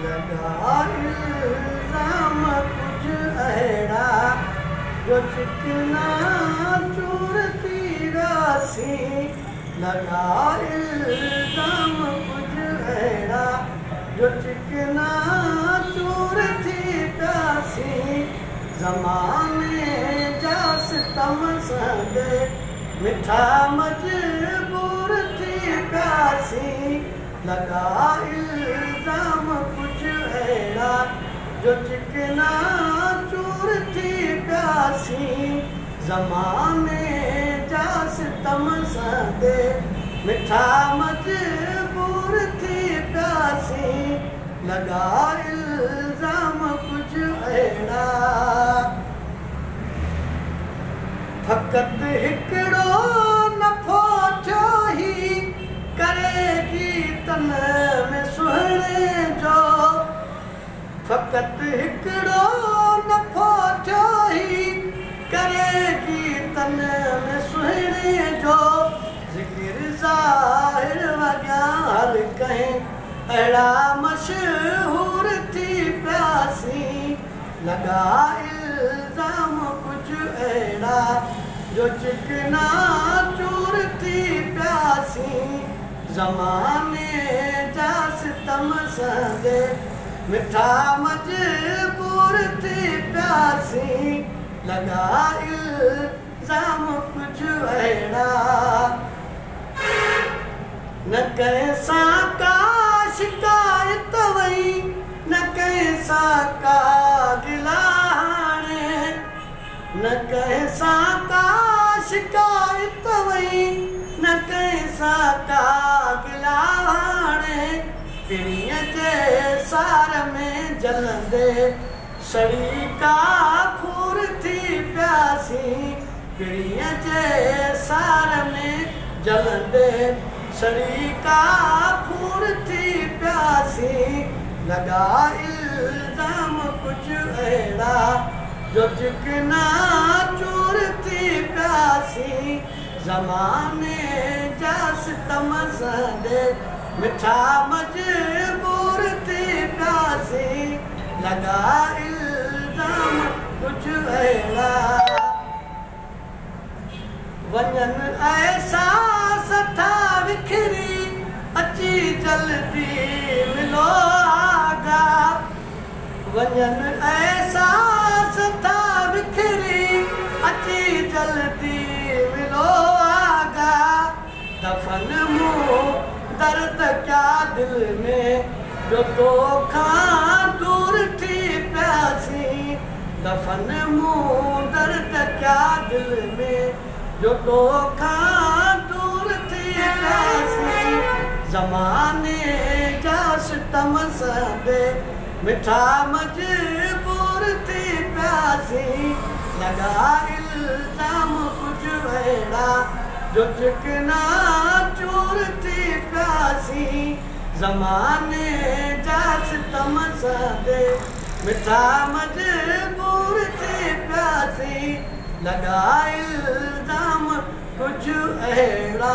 लॻा इल्ज़ाम कुझु अहिड़ा जो चिकना चूर थी वियासीं। लॻा इल्ज़ाम कुझु अहिड़ा जो चिकना चूर थी पियासीं। ज़माने जा सितम संदे मिठा मजबूर थी पियासीं। लॻा इल्ज़ाम कुझु अहिड़ा जो चिकना चूर थी पियासीं। ज़माने जा सितम संदे मिठा मजबूर थी पियासीं। लॻा इल्ज़ाम कुझु अहिड़ा फ़क़ति हिकिड़ो नफ़ो थियो ही करेगी तन में सुहिणे जो। फ़क़ति हिकिड़ो नफ़ो थियो ही करेगी तन में सुहिणे जो। ज़िक्र ज़ाहिर वॻियां हर कंहिं अहिड़ा मशहूर थी पियासीं। लॻा इल्ज़ाम कुझु अहिड़ा जो चिकना चूर थी पियासीं। ज़माने जा सितम संदे मिठा मजबूर थी पियासीं। लॻा इल्ज़ाम कुझु अहिड़ा न कंहिंसां का शिकायत वई न कंहिंसां का गिला हाणे। न कंहिंसां का शिकायत वई न कंहिंसां का गिला हाणे। पिणीअ जे सार में जलंदे सड़ी का खूर थी पियासीं। पिणीअ जे सार में जलंदे सड़ी का खूर थी पियासीं। लॻा इल्ज़ाम कुझु अहिड़ा जो चिकना चूर थी पियासीं। ज़माने जा सितम संदे मिठा मजबूर थी पियासीं। लॻा इल्ज़ाम कुझु अहिड़ा वञनि एहसास था विखरी अची जल्दी मिलो आगा। वञनि एहसास था विखरी अची जल्दी मिलो आगा। दफ़न मूं दर्द क्या दिल में जो तोखां दूर थी पियासीं। दफ़न मूं दर्द क्या दिल में जो तोखां दूर थी पियासीं। ज़माने जा सितम संदे मिठा मजबूर थी पियासीं। लॻा इल्ज़ाम कुझु अहिड़ा जो चिकना चूर थी पियासीं। ज़माने जा सितम संदे मिठा मजबूर थी पियासीं। लॻा इल्ज़ाम कुझु अहिड़ा।